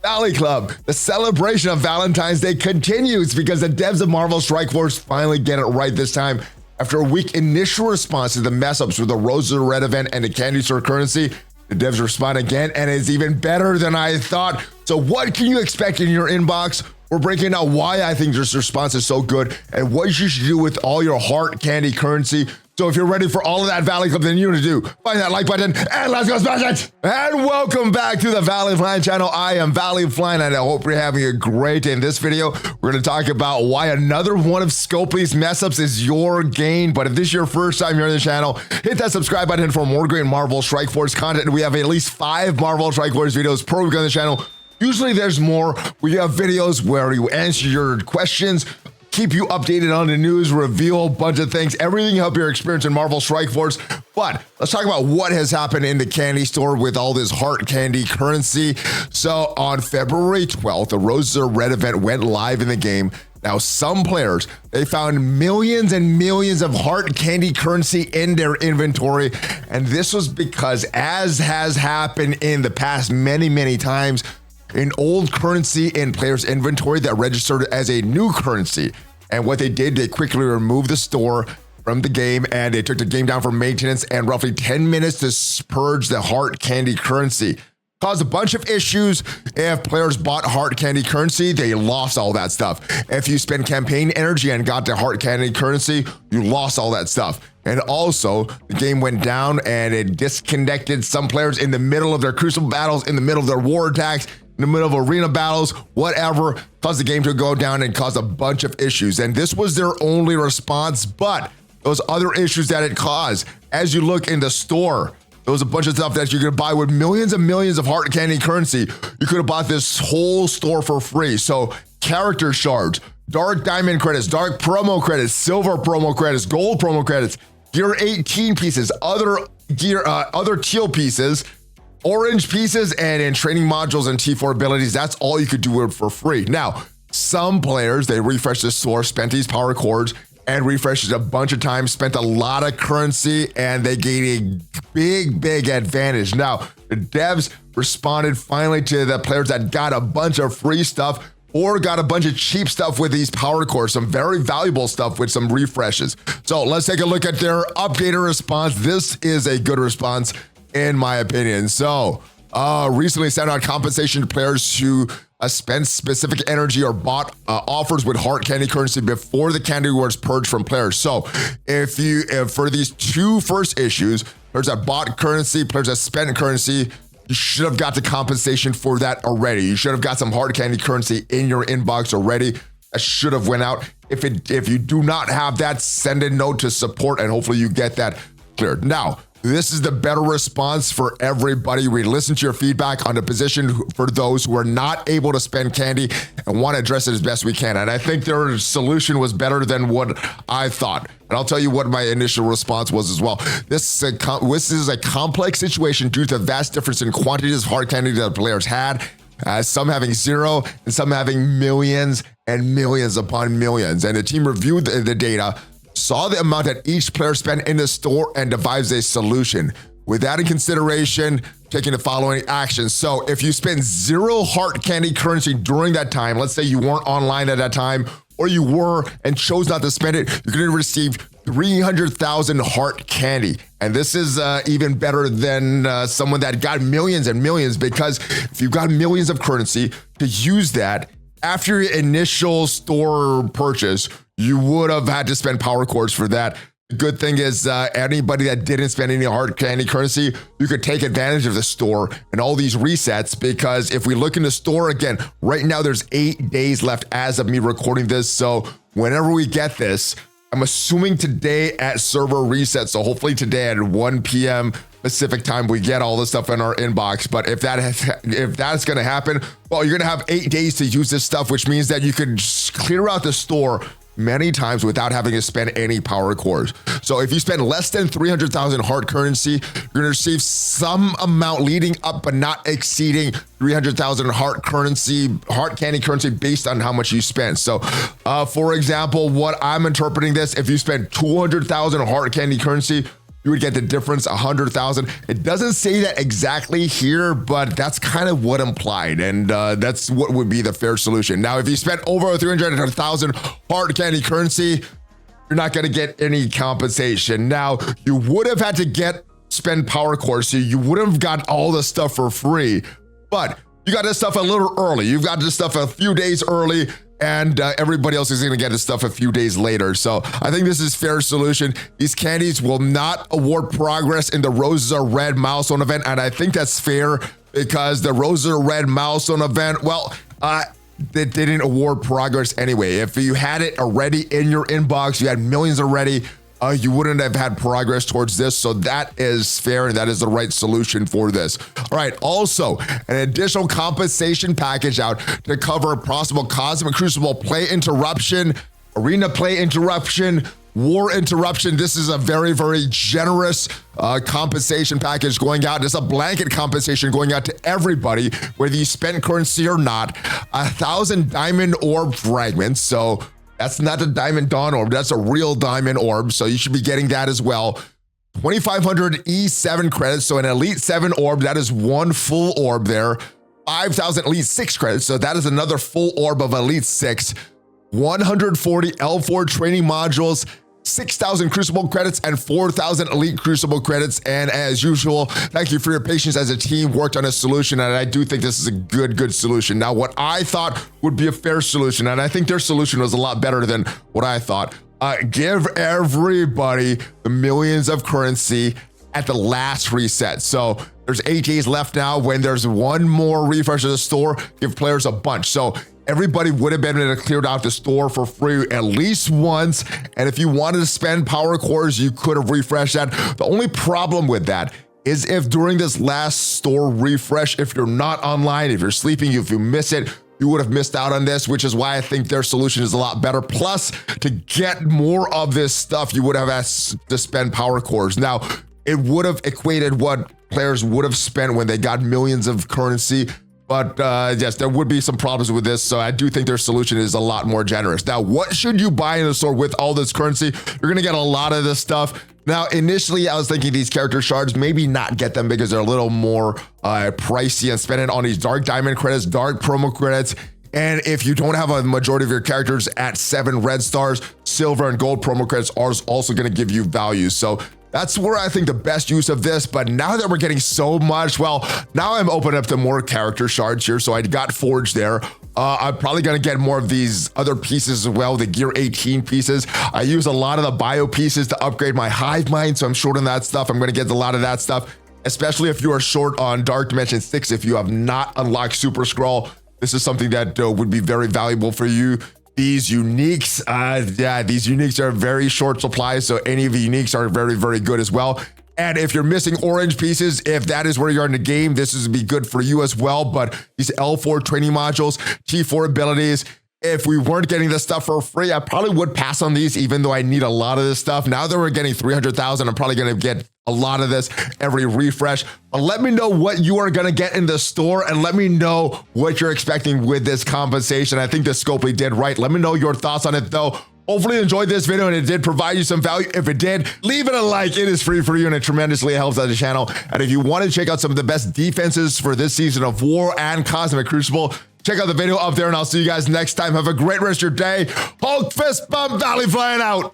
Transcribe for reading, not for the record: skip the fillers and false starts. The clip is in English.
Valley Club, the celebration of Valentine's Day continues because the devs of Marvel Strike Force finally get it right this time. After a weak initial response to the mess-ups with the Roses of Red event and the Candy Store currency, the devs respond again, and it's even better than I thought. So what can you expect in your inbox? We're breaking down why I think this response is so good and what you should do with all your heart candy currency. So if you're ready for all of that Valley Club, then you need to do find that like button and let's go smash it. And welcome back to the ValleyFlyin channel. I am ValleyFlyin and I hope you're having a great day. In this video, we're going to talk about why another one of Scopely's mess ups is your gain. But if this is your first time here on the channel, hit that subscribe button for more great Marvel Strike Force content. We have at least 5 Marvel Strike Force videos per week on the channel. Usually there's more. We have videos where you answer your questions, keep you updated on the news, reveal a bunch of things, everything to help your experience in Marvel Strike Force. But let's talk about what has happened in the candy store with all this heart candy currency. So on February 12th, the Roses of Red event went live in the game. Now, some players, they found millions and millions of heart candy currency in their inventory. And this was because, as has happened in the past many times, an old currency in players' inventory that registered as a new currency. And what they did, they quickly removed the store from the game and they took the game down for maintenance and roughly 10 minutes to purge the heart candy currency. Caused a bunch of issues. If players bought heart candy currency, they lost all that stuff. If you spend campaign energy and got the heart candy currency, you lost all that stuff. And also, the game went down and it disconnected some players in the middle of their crucible battles, in the middle of their war attacks, in the middle of arena battles, whatever, caused the game to go down and cause a bunch of issues. And this was their only response, but those other issues that it caused, as you look in the store, there was a bunch of stuff that you could buy with millions and millions of heart candy currency. You could have bought this whole store for free. So character shards, dark diamond credits, dark promo credits, silver promo credits, gold promo credits, gear 18 pieces, other teal pieces, orange pieces, and in training modules and T4 abilities. That's all you could do it for free. Now, some players, they refreshed the store, spent these power cords, and refreshed it a bunch of times, spent a lot of currency, and they gained a big advantage. Now, the devs responded finally to the players that got a bunch of free stuff or got a bunch of cheap stuff with these power cores, some very valuable stuff with some refreshes. So let's take a look at their updated response. This is a good response, in my opinion. So recently sent out compensation to players who spent specific energy or bought offers with heart candy currency before the candy rewards purged from players. So if for these two first issues, players that bought currency, players that spent currency, you should have got the compensation for that already. You should have got some heart candy currency in your inbox already. That should have went out. If you do not have that, send a note to support and hopefully you get that cleared. Now, this is the better response for everybody. We listen to your feedback on the position for those who are not able to spend candy and want to address it as best we can. And I think their solution was better than what I thought. And I'll tell you what my initial response was as well. This is a complex situation due to the vast difference in quantities of hard candy that players had. Some having 0 and some having millions and millions upon millions. And the team reviewed the data, saw the amount that each player spent in the store, and devised a solution. With that in consideration, taking the following actions. So if you spend 0 heart candy currency during that time, let's say you weren't online at that time, or you were and chose not to spend it, you're going to receive 300,000 heart candy. And this is even better than someone that got millions and millions, because if you've got millions of currency, to use that after your initial store purchase, you would have had to spend power cords for that. The good thing is anybody that didn't spend any hard candy currency, you could take advantage of the store and all these resets, because if we look in the store again, right now there's 8 days left as of me recording this. So whenever we get this, I'm assuming today at server reset. So hopefully today at 1 p.m. Pacific time, we get all this stuff in our inbox. But if that's going to happen, well, you're going to have 8 days to use this stuff, which means that you could clear out the store many times without having to spend any power cores. So if you spend less than 300,000 hard currency, you're going to receive some amount leading up but not exceeding 300,000 hard candy currency based on how much you spend. So for example, what I'm interpreting this, if you spend 200,000 hard candy currency, you would get the difference, 100,000. It doesn't say that exactly here, but that's kind of what implied, and that's what would be the fair solution. Now, if you spent over 300,000 hard candy currency, you're not going to get any compensation. Now, you would have had to spend power cores, so you would have got all the stuff for free, but you got this stuff a little early. You've got this stuff a few days early, and everybody else is going to get this stuff a few days later. So I think this is fair solution. These candies will not award progress in the Roses Are Red milestone event, and I think that's fair because the Roses Are Red milestone event, well, they didn't award progress anyway. If you had it already in your inbox, you had millions already, you wouldn't have had progress towards this. So that is fair, and that is the right solution for this. All right, also an additional compensation package out to cover possible Cosmic Crucible play interruption, arena play interruption, war interruption. This is a very, very generous compensation package going out. It's a blanket compensation going out to everybody, whether you spent currency or not. 1,000 diamond orb fragments. So that's not the Diamond Dawn orb. That's a real diamond orb. So you should be getting that as well. 2,500 E7 credits. So an Elite 7 orb, that is one full orb there. 5,000 Elite 6 credits. So that is another full orb of Elite 6. 140 L4 training modules, 6,000 Crucible credits, and 4,000 Elite Crucible credits. And as usual, thank you for your patience as a team worked on a solution, and I do think this is a good solution. Now, what I thought would be a fair solution, and I think their solution was a lot better than what I thought, give everybody the millions of currency at the last reset. So there's 8 days left now. When there's one more refresh of the store, give players a bunch. So everybody would have been able to clear out the store for free at least once. And if you wanted to spend power cores, you could have refreshed that. The only problem with that is if during this last store refresh, if you're not online, if you're sleeping, if you miss it, you would have missed out on this, which is why I think their solution is a lot better. Plus, to get more of this stuff, you would have asked to spend power cores. Now, it would have equated what players would have spent when they got millions of currency. But yes, there would be some problems with this. So I do think their solution is a lot more generous. Now, what should you buy in the store with all this currency? You're going to get a lot of this stuff. Now, initially, I was thinking these character shards, maybe not get them because they're a little more pricey, and spend it on these dark diamond credits, dark promo credits. And if you don't have a majority of your characters at 7 red stars, silver and gold promo credits are also going to give you value. So that's where I think the best use of this. But now that we're getting so much, well, now I'm opening up to more character shards here. So I got Forge there. I'm probably going to get more of these other pieces as well, the Gear 18 pieces. I use a lot of the bio pieces to upgrade my hive mind, so I'm short on that stuff. I'm going to get a lot of that stuff, especially if you are short on Dark Dimension 6. If you have not unlocked Super Scroll, this is something that would be very valuable for you. These uniques, yeah, these uniques are very short supply, so any of the uniques are very, very good as well. And if you're missing orange pieces, if that is where you're in the game, this is be good for you as well. But these L4 training modules, T4 abilities, if we weren't getting this stuff for free, I probably would pass on these, even though I need a lot of this stuff. Now that we're getting 300,000, I'm probably going to get a lot of this every refresh. But let me know what you are going to get in the store, and let me know what you're expecting with this compensation. I think the Scopely did right. Let me know your thoughts on it, though. Hopefully you enjoyed this video and it did provide you some value. If it did, leave it a like. It is free for you and it tremendously helps out the channel. And if you want to check out some of the best defenses for this season of War and Cosmic Crucible, check out the video up there, and I'll see you guys next time. Have a great rest of your day. Hulk fist bump, ValleyFlyin out.